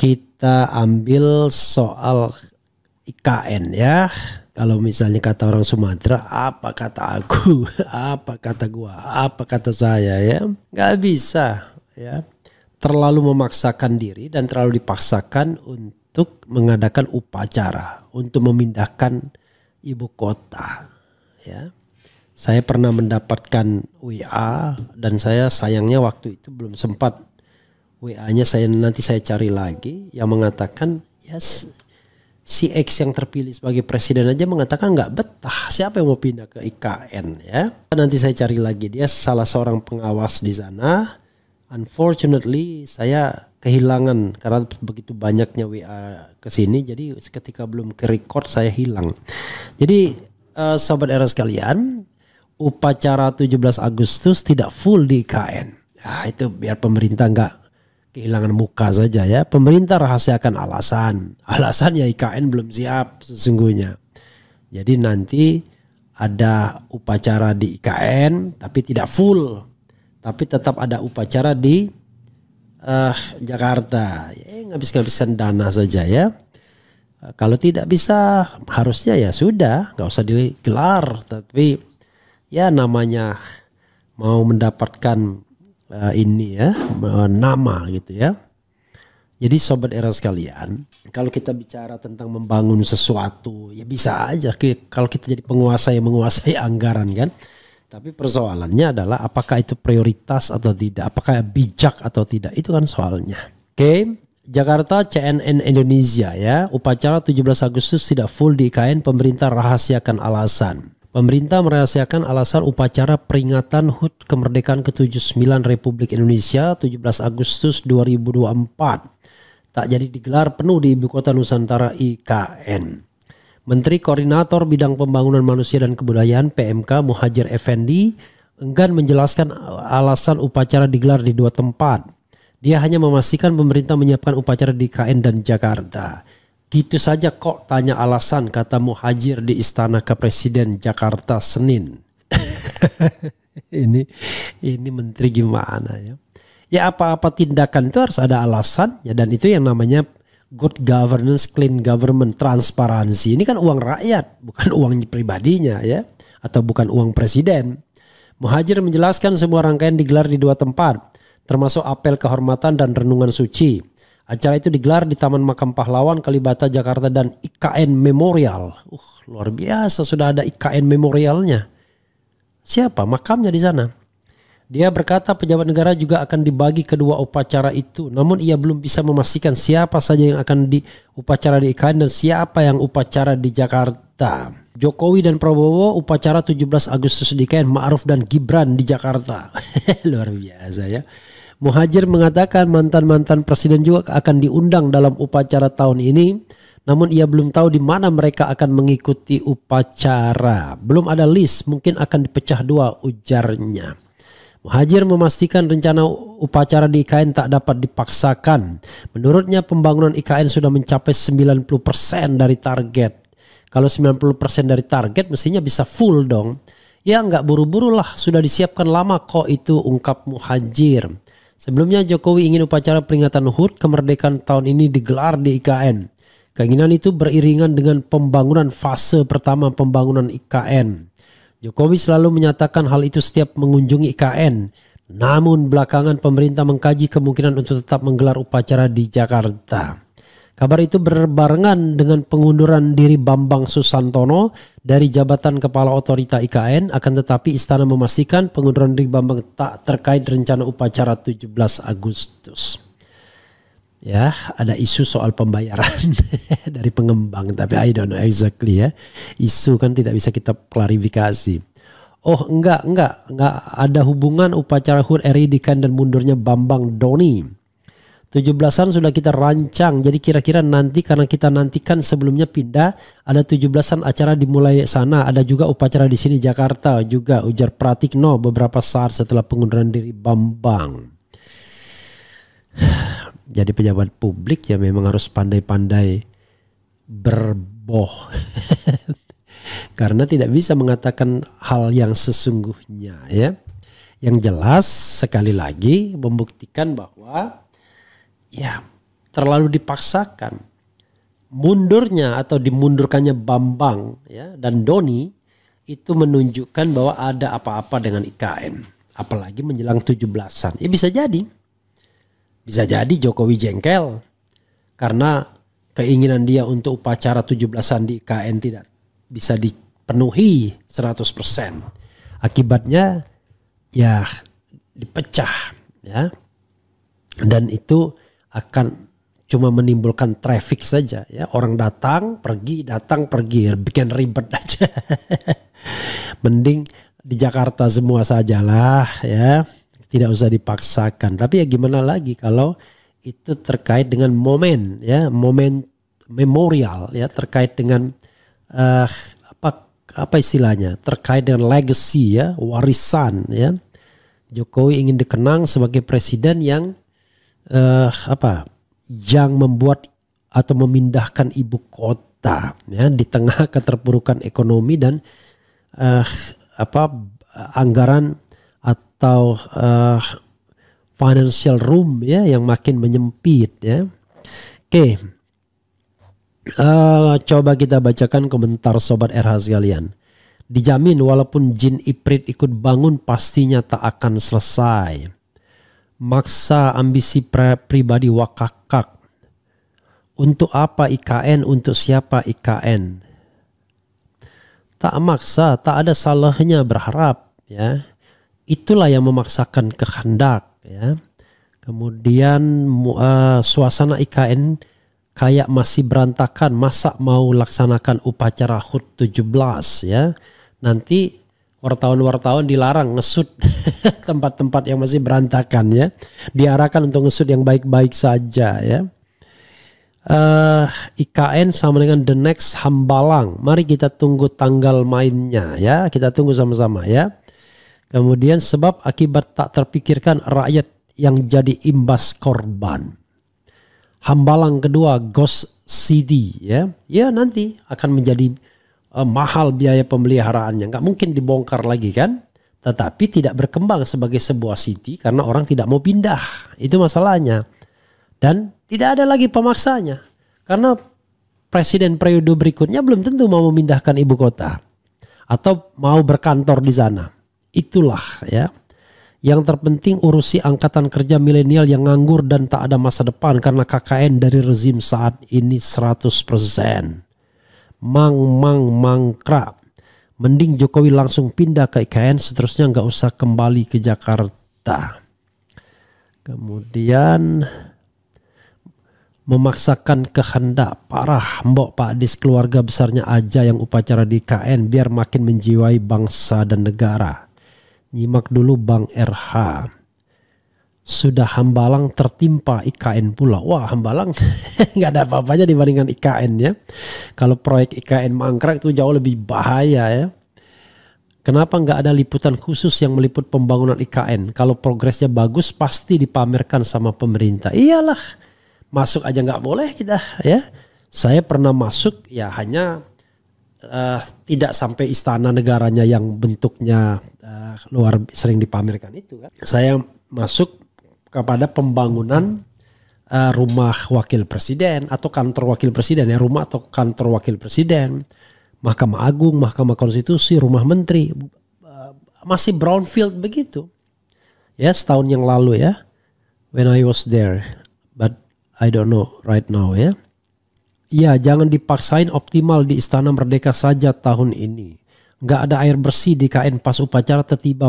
kita ambil soal IKN ya. Kalau misalnya kata orang Sumatera, apa kata aku, apa kata gua, apa kata saya ya. Gak bisa ya. Terlalu memaksakan diri dan terlalu dipaksakan untuk mengadakan upacara. Untuk memindahkan ibu kota ya. Saya pernah mendapatkan WA dan saya sayangnya waktu itu belum sempat WA-nya nanti saya cari lagi yang mengatakan yes, si X yang terpilih sebagai presiden aja mengatakan nggak betah, siapa yang mau pindah ke IKN ya. Nanti saya cari lagi, dia salah seorang pengawas di sana. Unfortunately saya kehilangan karena begitu banyaknya WA ke sini, jadi ketika belum ke record saya hilang. Jadi sobat era sekalian, upacara 17 Agustus tidak full di IKN. Nah, itu biar pemerintah nggak kehilangan muka saja ya. Pemerintah rahasiakan alasan. Alasannya IKN belum siap sesungguhnya. Jadi nanti ada upacara di IKN tapi tidak full. Tapi tetap ada upacara di Jakarta. Ya, ngabis-ngabisan dana saja ya. Kalau tidak bisa harusnya ya sudah nggak usah digelar. Tapi ya namanya mau mendapatkan ini ya nama gitu ya. Jadi sobat era sekalian, kalau kita bicara tentang membangun sesuatu ya bisa aja kalau kita jadi penguasa yang menguasai anggaran kan. Tapi persoalannya adalah apakah itu prioritas atau tidak, apakah bijak atau tidak, itu kan soalnya. Oke, Jakarta CNN Indonesia ya, upacara 17 Agustus tidak full di IKN, pemerintah rahasiakan alasan. Pemerintah merahasiakan alasan upacara peringatan HUT kemerdekaan ke-79 Republik Indonesia 17 Agustus 2024 tak jadi digelar penuh di Ibu Kota Nusantara IKN. Menteri Koordinator Bidang Pembangunan Manusia dan Kebudayaan PMK Muhadjir Effendi enggan menjelaskan alasan upacara digelar di dua tempat. Dia hanya memastikan pemerintah menyiapkan upacara di IKN dan Jakarta. Gitu saja kok tanya alasan, kata Muhadjir di Istana Kepresiden Jakarta Senin. ini menteri gimana ya? Ya apa-apa tindakan itu harus ada alasan ya, dan itu yang namanya good governance, clean government, transparansi. Ini kan uang rakyat, bukan uang pribadinya ya, atau bukan uang presiden. Muhadjir menjelaskan semua rangkaian digelar di dua tempat, termasuk apel kehormatan dan renungan suci. Acara itu digelar di Taman Makam Pahlawan, Kalibata, Jakarta dan IKN Memorial. Luar biasa, sudah ada IKN Memorialnya. Siapa makamnya di sana? Dia berkata pejabat negara juga akan dibagi kedua upacara itu. Namun ia belum bisa memastikan siapa saja yang akan upacara di IKN dan siapa yang upacara di Jakarta. Jokowi dan Prabowo upacara 17 Agustus di IKN, Ma'ruf dan Gibran di Jakarta. Luar biasa ya. Muhadjir mengatakan mantan-mantan presiden juga akan diundang dalam upacara tahun ini. Namun ia belum tahu di mana mereka akan mengikuti upacara. Belum ada list, mungkin akan dipecah dua, ujarnya. Muhadjir memastikan rencana upacara di IKN tak dapat dipaksakan. Menurutnya pembangunan IKN sudah mencapai 90% dari target. Kalau 90% dari target mestinya bisa full dong. Ya nggak buru-buru lah, sudah disiapkan lama kok itu, ungkap Muhadjir. Sebelumnya Jokowi ingin upacara peringatan HUT kemerdekaan tahun ini digelar di IKN. Keinginan itu beriringan dengan pembangunan fase pertama pembangunan IKN. Jokowi selalu menyatakan hal itu setiap mengunjungi IKN. Namun belakangan pemerintah mengkaji kemungkinan untuk tetap menggelar upacara di Jakarta. Kabar itu berbarengan dengan pengunduran diri Bambang Susantono dari jabatan Kepala Otorita IKN, akan tetapi istana memastikan pengunduran diri Bambang tak terkait rencana upacara 17 Agustus. Ya, ada isu soal pembayaran dari pengembang, tapi I don't know exactly ya. Isu kan tidak bisa kita klarifikasi. Oh enggak ada hubungan upacara HUT RI dan mundurnya Bambang Doni. 17-an sudah kita rancang, jadi kira-kira nanti karena kita nantikan sebelumnya pindah, ada 17-an acara dimulai sana, ada juga upacara di sini Jakarta juga, ujar Pratikno beberapa saat setelah pengunduran diri Bambang. Jadi pejabat publik ya memang harus pandai-pandai berboh. Karena tidak bisa mengatakan hal yang sesungguhnya ya. Yang jelas sekali lagi membuktikan bahwa ya terlalu dipaksakan. Mundurnya atau dimundurkannya Bambang ya dan Doni itu menunjukkan bahwa ada apa-apa dengan IKN. Apalagi menjelang 17-an. Ya bisa jadi. Bisa jadi Jokowi jengkel karena keinginan dia untuk upacara 17-an di IKN tidak bisa dipenuhi 100%. Akibatnya ya dipecah ya. Dan itu akan cuma menimbulkan traffic saja ya. Orang datang pergi bikin ribet aja. Mending di Jakarta semua sajalah ya. Tidak usah dipaksakan. Tapi ya gimana lagi kalau itu terkait dengan momen ya, momen memorial ya, terkait dengan apa istilahnya? Terkait dengan legacy ya, warisan ya. Jokowi ingin dikenang sebagai presiden yang yang membuat atau memindahkan ibu kota ya di tengah keterpurukan ekonomi dan anggaran atau financial room ya yang makin menyempit ya. Oke. Coba kita bacakan komentar sobat RH sekalian. Dijamin walaupun jin iprit ikut bangun pastinya tak akan selesai. Maksa ambisi pribadi wakakak. Untuk apa IKN? Untuk siapa IKN? Tak maksa, tak ada salahnya berharap ya. Itulah yang memaksakan kehendak ya. Kemudian suasana IKN kayak masih berantakan, masa mau laksanakan upacara HUT 17 ya. Nanti wartawan-wartawan dilarang ngesut tempat-tempat yang masih berantakan ya. Diarahkan untuk ngesut yang baik-baik saja ya. IKN sama dengan the next Hambalang. Mari kita tunggu tanggal mainnya ya. Kita tunggu sama-sama ya. Kemudian sebab akibat tak terpikirkan rakyat yang jadi imbas korban. Hambalang kedua Ghost City ya. Ya nanti akan menjadi mahal biaya pemeliharaannya. Nggak mungkin dibongkar lagi kan. Tetapi tidak berkembang sebagai sebuah city karena orang tidak mau pindah. Itu masalahnya. Dan tidak ada lagi pemaksanya. Karena presiden periode berikutnya belum tentu mau memindahkan ibu kota. Atau mau berkantor di sana. Itulah ya. Yang terpenting urusi angkatan kerja milenial yang nganggur dan tak ada masa depan karena KKN dari rezim saat ini 100%. Mangkrak. Mending Jokowi langsung pindah ke IKN, seterusnya nggak usah kembali ke Jakarta. Kemudian memaksakan kehendak, parah mbok Pak Dis, keluarga besarnya aja yang upacara di IKN biar makin menjiwai bangsa dan negara. Nyimak dulu Bang RH. Sudah Hambalang tertimpa IKN pula. Wah Hambalang nggak ada apa-apanya dibandingkan IKN ya. Kalau proyek IKN mangkrak itu jauh lebih bahaya ya. Kenapa nggak ada liputan khusus yang meliput pembangunan IKN? Kalau progresnya bagus pasti dipamerkan sama pemerintah. Iyalah, masuk aja nggak boleh kita ya. Saya pernah masuk ya hanya tidak sampai istana negaranya yang bentuknya luar sering dipamerkan itu kan. Saya masuk kepada pembangunan rumah wakil presiden atau kantor wakil presiden ya, rumah atau kantor wakil presiden, Mahkamah Agung, Mahkamah Konstitusi, rumah menteri, masih brownfield begitu. Ya setahun yang lalu ya, when I was there, but I don't know right now ya. Ya jangan dipaksain optimal di Istana Merdeka saja tahun ini. Nggak ada air bersih di KN pas upacara tiba-tiba